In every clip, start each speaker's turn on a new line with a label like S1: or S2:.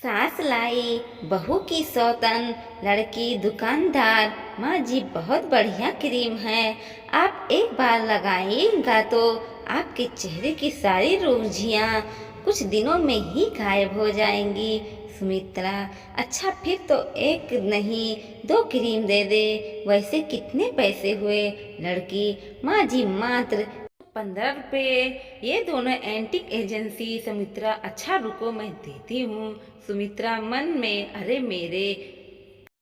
S1: सास लाई बहू की सौतन, लड़की दुकानदार। माँ जी बहुत बढ़िया क्रीम है। आप एक बार लगाइएगा तो आपके चेहरे की सारी रुर्जियाँ कुछ दिनों में ही गायब हो जाएंगी। सुमित्रा, अच्छा फिर तो एक नहीं दो क्रीम दे दे। वैसे कितने पैसे हुए? लड़की, माँ जी मात्र 15 रुपये। ये दोनों एंटिक एजेंसी। सुमित्रा, अच्छा रुको मैं देती हूँ। सुमित्रा मन में, अरे मेरे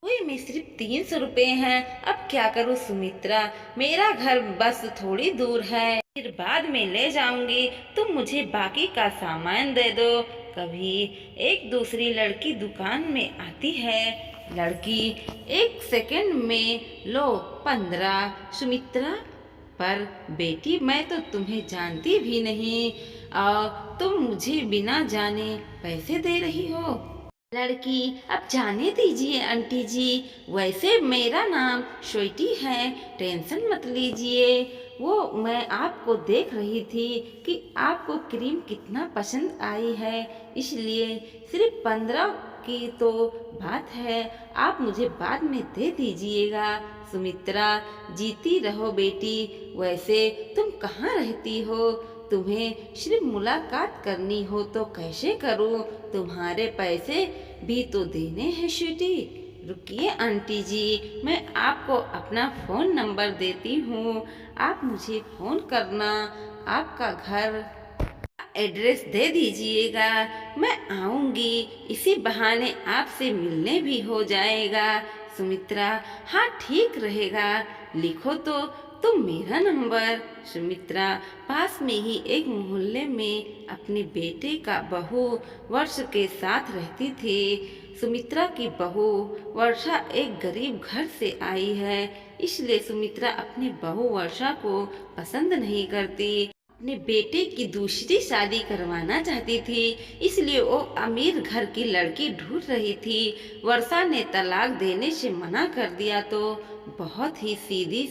S1: हुए में सिर्फ 300 रुपये हैं, अब क्या करूँ सुमित्रा, मेरा घर बस थोड़ी दूर है, फिर बाद में ले जाऊंगी, तुम मुझे बाकी का सामान दे दो। कभी एक दूसरी लड़की दुकान में आती है। लड़की, 1 सेकंड में लो 15। सुमित्रा, पर बेटी मैं तो तुम्हें जानती भी नहीं और तुम मुझे बिना जाने पैसे दे रही हो। लड़की, अब जाने दीजिए आंटी जी, वैसे मेरा नाम स्वीटी है, टेंशन मत लीजिए। वो मैं आपको देख रही थी कि आपको क्रीम कितना पसंद आई है, इसलिए सिर्फ 15 की तो बात है, आप मुझे बाद में दे दीजिएगा। सुमित्रा, जीती रहो बेटी। वैसे तुम कहाँ रहती हो? तुम्हें सिर्फ मुलाकात करनी हो तो कैसे करूं? तुम्हारे पैसे भी तो देने हैं स्वीटी। रुकिए आंटी जी, मैं आपको अपना फ़ोन नंबर देती हूँ, आप मुझे फ़ोन करना, आपका घर एड्रेस दे दीजिएगा, मैं आऊँगी, इसी बहाने आपसे मिलने भी हो जाएगा। सुमित्रा, हाँ ठीक रहेगा, लिखो तो तुम मेरा नंबर। सुमित्रा पास में ही एक मोहल्ले में अपने बेटे का बहू वर्ष के साथ रहती थी। सुमित्रा की बहू वर्षा एक गरीब घर से आई है, इसलिए सुमित्रा अपनी बहू वर्षा को पसंद नहीं करती, अपने बेटे की दूसरी शादी करवाना चाहती थी, इसलिए वो अमीर घर की लड़की ढूंढ रही थी। वर्षा ने तलाक देने से मना कर दिया तो बहुत ही सीधी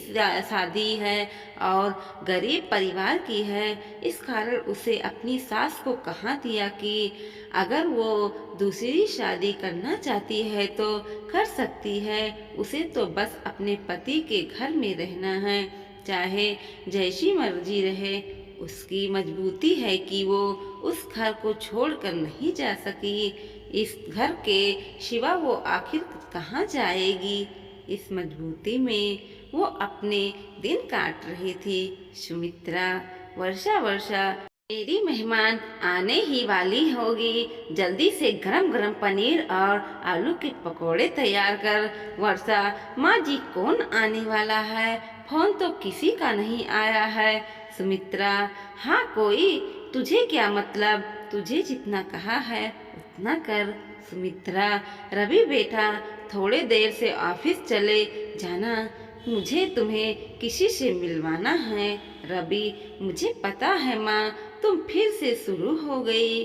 S1: शादी है और गरीब परिवार की है, इस कारण उसे अपनी सास को कहा दिया कि अगर वो दूसरी शादी करना चाहती है तो कर सकती है, उसे तो बस अपने पति के घर में रहना है, चाहे जैसी मर्जी रहे। उसकी मजबूती है कि वो उस घर को छोड़कर नहीं जा सकी, इस घर के सिवा वो आखिर कहाँ जाएगी। इस मजबूती में वो अपने दिन काट रही थी। सुमित्रा, वर्षा वर्षा, मेरी मेहमान आने ही वाली होगी, जल्दी से गरम गरम पनीर और आलू के पकोड़े तैयार कर। वर्षा, माँ जी कौन आने वाला है? फोन तो किसी का नहीं आया है। सुमित्रा, हाँ कोई, तुझे क्या मतलब, तुझे जितना कहा है उतना कर। सुमित्रा, रवि बेटा थोड़े देर से ऑफिस चले जाना, मुझे तुम्हें किसी से मिलवाना है। रवि, मुझे पता है माँ, तुम फिर से शुरू हो गई,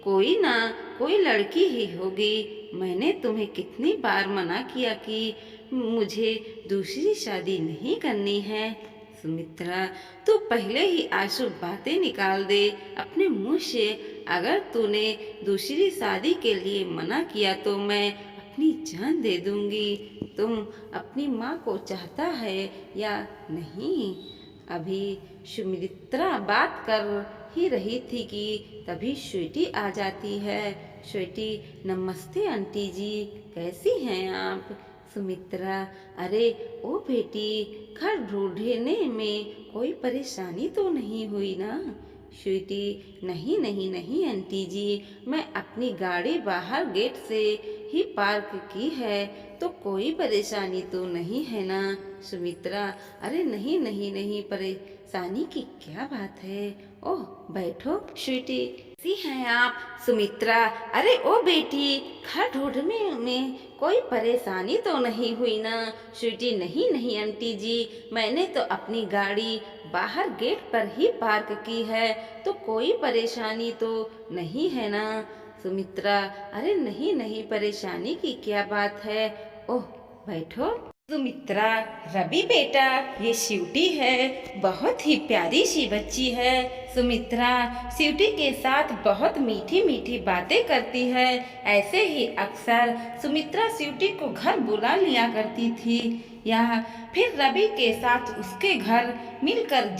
S1: कोई ना कोई लड़की ही होगी, मैंने तुम्हें कितनी बार मना किया कि मुझे दूसरी शादी नहीं करनी है। सुमित्रा, तू पहले ही आशुभ बातें निकाल दे अपने मुंह से, अगर तूने दूसरी शादी के लिए मना किया तो मैं अपनी जान दे दूंगी। तुम अपनी माँ को चाहता है या नहीं? अभी सुमित्रा बात कर ही रही थी कि तभी स्वीटी आ जाती है। स्वीटी, नमस्ते आंटी जी, कैसी हैं आप? सुमित्रा, अरे ओ बेटी, घर ढूंढने में कोई परेशानी तो नहीं हुई ना? स्वीटी, नहीं नहीं नहीं आंटी जी, मैं अपनी गाड़ी बाहर गेट से ही पार्क की है, तो कोई परेशानी तो नहीं है ना? सुमित्रा, अरे नहीं नहीं नहीं, परेशानी की क्या बात है, ओह बैठो। स्वीटी, कैसी हैं आप? सुमित्रा, अरे ओ बेटी, घर ढूंढने में कोई परेशानी तो नहीं हुई ना? स्वीटी, नहीं नहीं आंटी जी, मैंने तो अपनी गाड़ी बाहर गेट पर ही पार्क की है, तो कोई परेशानी तो नहीं है ना? सुमित्रा, अरे नहीं नहीं, परेशानी की क्या बात है, ओह बैठो। सुमित्रा, रवि बेटा, ये स्वीटी है, बहुत ही प्यारी सी बच्ची है। सुमित्रा स्वीटी के साथ बहुत मीठी मीठी बातें करती है। ऐसे ही अक्सर सुमित्रा स्वीटी को घर बुला लिया करती थी या फिर रवि के साथ उसके घर मिलकर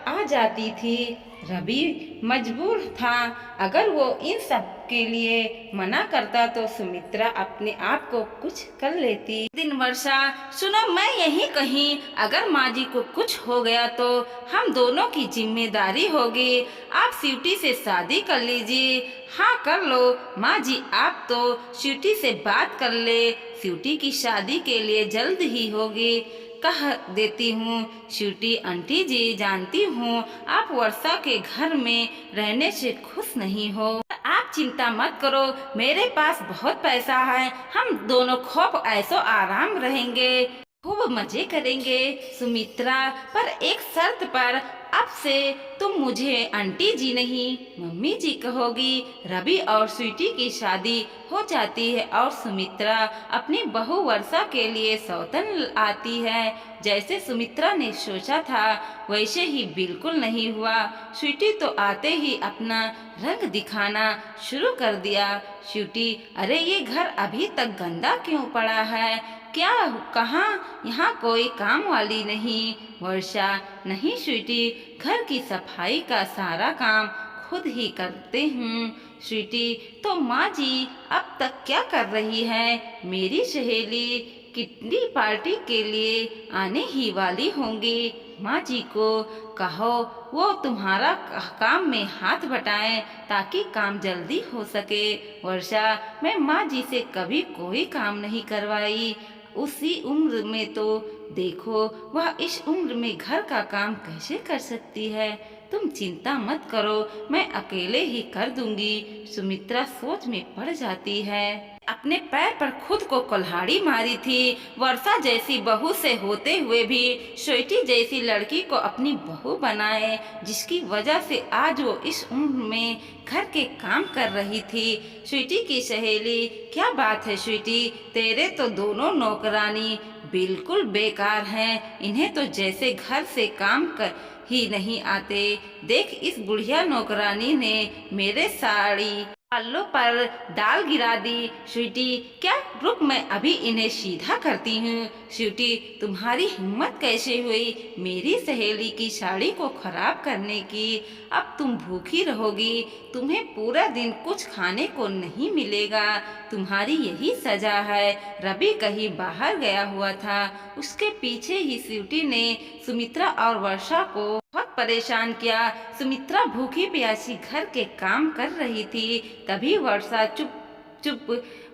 S1: आ जाती थी। रवि मजबूर था, अगर वो इन सब के लिए मना करता तो सुमित्रा अपने आप को कुछ कर लेती। दिन वर्षा, सुनो, मैं यही कहीं, अगर माँ जी को कुछ हो गया तो हम दोनों की जिम्मेदारी होगी। आप स्वीटी से शादी कर लीजिए। हाँ कर लो माँ जी, आप तो स्वीटी से बात कर ले, स्वीटी की शादी के लिए जल्द ही होगी। कह देती हूँ स्वीटी आंटी जी, जानती हूँ आप वर्षा के घर में रहने से खुश नहीं हो। आप चिंता मत करो, मेरे पास बहुत पैसा है, हम दोनों खूब ऐसो आराम रहेंगे, खूब मजे करेंगे। सुमित्रा, पर एक शर्त पर, अब से तुम मुझे आंटी जी नहीं मम्मी जी कहोगी। रवि और स्वीटी की शादी हो जाती है और सुमित्रा अपनी बहू वर्षा के लिए सौतन आती है। जैसे सुमित्रा ने सोचा था वैसे ही बिल्कुल नहीं हुआ। स्वीटी तो आते ही अपना रंग दिखाना शुरू कर दिया। स्वीटी, अरे ये घर अभी तक गंदा क्यों पड़ा है? क्या कहाँ यहाँ कोई काम वाली नहीं? वर्षा, नहीं स्वीटी, घर की सफाई का सारा काम खुद ही करते हूँ। स्वीटी, तो माँ जी अब तक क्या कर रही है? मेरी सहेली कितनी पार्टी के लिए आने ही वाली होंगी। माँ जी को कहो वो तुम्हारा काम में हाथ बटाएं ताकि काम जल्दी हो सके। वर्षा, मैं माँ जी से कभी कोई काम नहीं करवाई, उसी उम्र में तो देखो वह इस उम्र में घर का काम कैसे कर सकती है। तुम चिंता मत करो, मैं अकेले ही कर दूंगी। सुमित्रा सोच में पड़ जाती है। अपने पैर पर खुद को कुल्हाड़ी मारी थी। वर्षा जैसी बहू से होते हुए भी स्वीटी जैसी लड़की को अपनी बहू बनाए, जिसकी वजह से आज वो इस उम्र में घर के काम कर रही थी। स्वीटी की सहेली, क्या बात है स्वीटी, तेरे तो दोनों नौकरानी बिल्कुल बेकार हैं, इन्हें तो जैसे घर से काम कर ही नहीं आते। देख, इस बुढ़िया नौकरानी ने मेरे साड़ी पल्लों पर दाल गिरा दी। स्वीटी, क्या रुक, मैं अभी इन्हें सीधा करती हूँ। स्वीटी, तुम्हारी हिम्मत कैसे हुई मेरी सहेली की साड़ी को खराब करने की? अब तुम भूखी रहोगी, तुम्हें पूरा दिन कुछ खाने को नहीं मिलेगा, तुम्हारी यही सजा है। रवि कहीं बाहर गया हुआ था, उसके पीछे ही स्वीटी ने सुमित्रा और वर्षा को बहुत परेशान किया। सुमित्रा भूखी प्यासी घर के काम कर रही थी, तभी वर्षा चुप चुप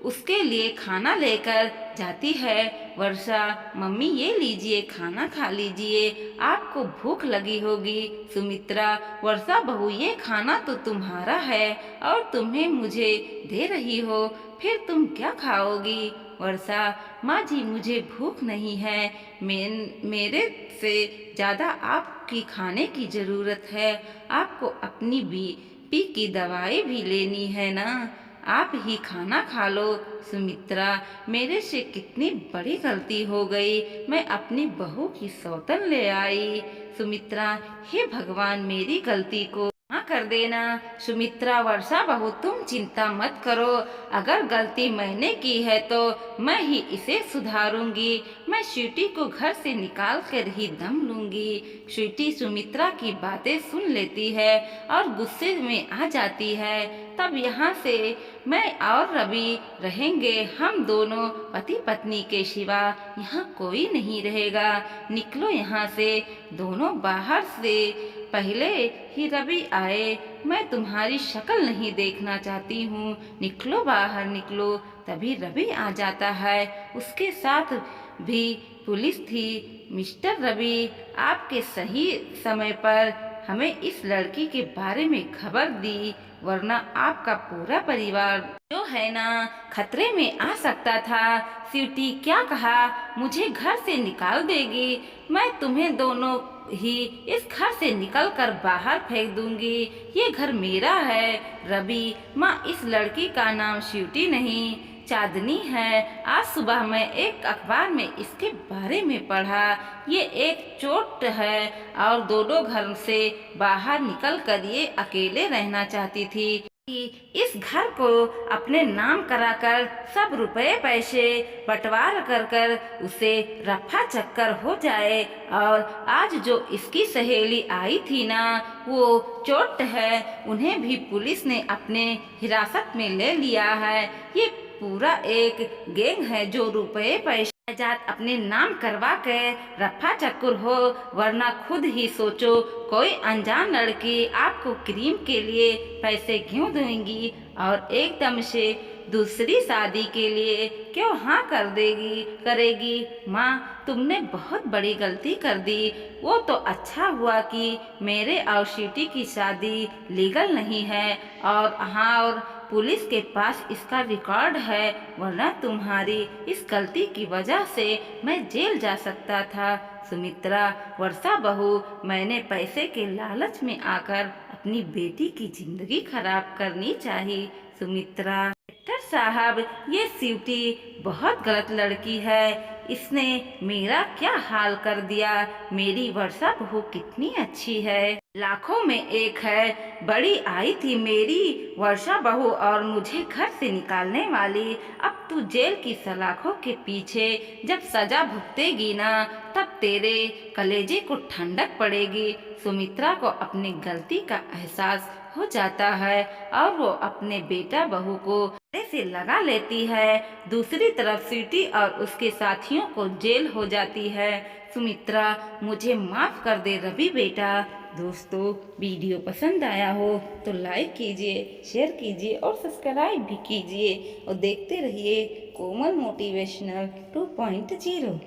S1: उसके लिए खाना लेकर जाती है। वर्षा, मम्मी ये लीजिए, खाना खा लीजिए, आपको भूख लगी होगी। सुमित्रा, वर्षा बहू, ये खाना तो तुम्हारा है और तुम्हें मुझे दे रही हो, फिर तुम क्या खाओगी? वर्षा, माँ जी मुझे भूख नहीं है, मेरे से ज़्यादा आपकी खाने की ज़रूरत है, आपको अपनी बीपी की दवाई भी लेनी है ना, आप ही खाना खा लो। सुमित्रा, मेरे से कितनी बड़ी गलती हो गई, मैं अपनी बहू की सौतन ले आई। सुमित्रा, हे भगवान, मेरी गलती को क्षमा कर देना। सुमित्रा, वर्षा बहू तुम चिंता मत करो, अगर गलती मैंने की है तो मैं ही इसे सुधारूंगी, मैं स्वीटी को घर से निकाल कर ही दम लूंगी। स्वीटी सुमित्रा की बातें सुन लेती है और गुस्से में आ जाती है। तब यहाँ से मैं और रवि रहेंगे, हम दोनों पति पत्नी के सिवा यहाँ कोई नहीं रहेगा, निकलो यहाँ से। दोनों बाहर से पहले ही रवि आए, मैं तुम्हारी शक्ल नहीं देखना चाहती हूँ, निकलो बाहर निकलो। तभी रवि आ जाता है, उसके साथ भी पुलिस थी। मिस्टर रवि, आपके सही समय पर हमें इस लड़की के बारे में खबर दी, वरना आपका पूरा परिवार जो है ना खतरे में आ सकता था। स्वीटी, क्या कहा? मुझे घर से निकाल देगी? मैं तुम्हें दोनों
S2: ही इस घर से निकलकर बाहर फेंक दूंगी। ये घर मेरा है। रवि, माँ, इस लड़की का नाम स्वीटी नहीं, चांदनी है। आज सुबह मैं एक अखबार में इसके बारे में पढ़ा। ये एक चोट है और दोनों घर से बाहर निकलकर ये अकेले रहना चाहती थी कि इस घर को अपने नाम कराकर सब रुपए पैसे बंटवारा कर उसे रफा चक्कर हो जाए। और आज जो इसकी सहेली आई थी ना, वो चोट है, उन्हें भी पुलिस ने अपने हिरासत में ले लिया है। ये पूरा एक गैंग है जो रुपए पैसे जात अपने नाम करवा के रफा चक्कर हो। वरना खुद ही सोचो, कोई अनजान लड़की आपको क्रीम के लिए पैसे क्यों देंगी और एकदम से दूसरी शादी के लिए क्यों हाँ करेगी। माँ, तुमने बहुत बड़ी गलती कर दी। वो तो अच्छा हुआ कि मेरे और स्वीटी की शादी लीगल नहीं है और पुलिस के पास इसका रिकॉर्ड है, वरना तुम्हारी इस गलती की वजह से मैं जेल जा सकता था। सुमित्रा, वर्षा बहू, मैंने पैसे के लालच में आकर अपनी बेटी की जिंदगी खराब करनी चाहिए। सुमित्रा, डॉक्टर साहब, ये स्वीटी बहुत गलत लड़की है। इसने मेरा क्या हाल कर दिया। मेरी वर्षा बहू कितनी अच्छी है, लाखों में एक है। बड़ी आई थी मेरी वर्षा बहू और मुझे घर से निकालने वाली। अब तू जेल की सलाखों के पीछे जब सजा भुगतेगी ना, तब तेरे कलेजे को ठंडक पड़ेगी। सुमित्रा को अपनी गलती का एहसास हो जाता है और वो अपने बेटा बहू को गले से लगा लेती है। दूसरी तरफ स्वीटी और उसके साथियों को जेल हो जाती है। सुमित्रा, मुझे माफ कर दे रवि बेटा। दोस्तों, वीडियो पसंद आया हो तो लाइक कीजिए, शेयर कीजिए और सब्सक्राइब भी कीजिए और देखते रहिए कोमल मोटिवेशनल 2.0।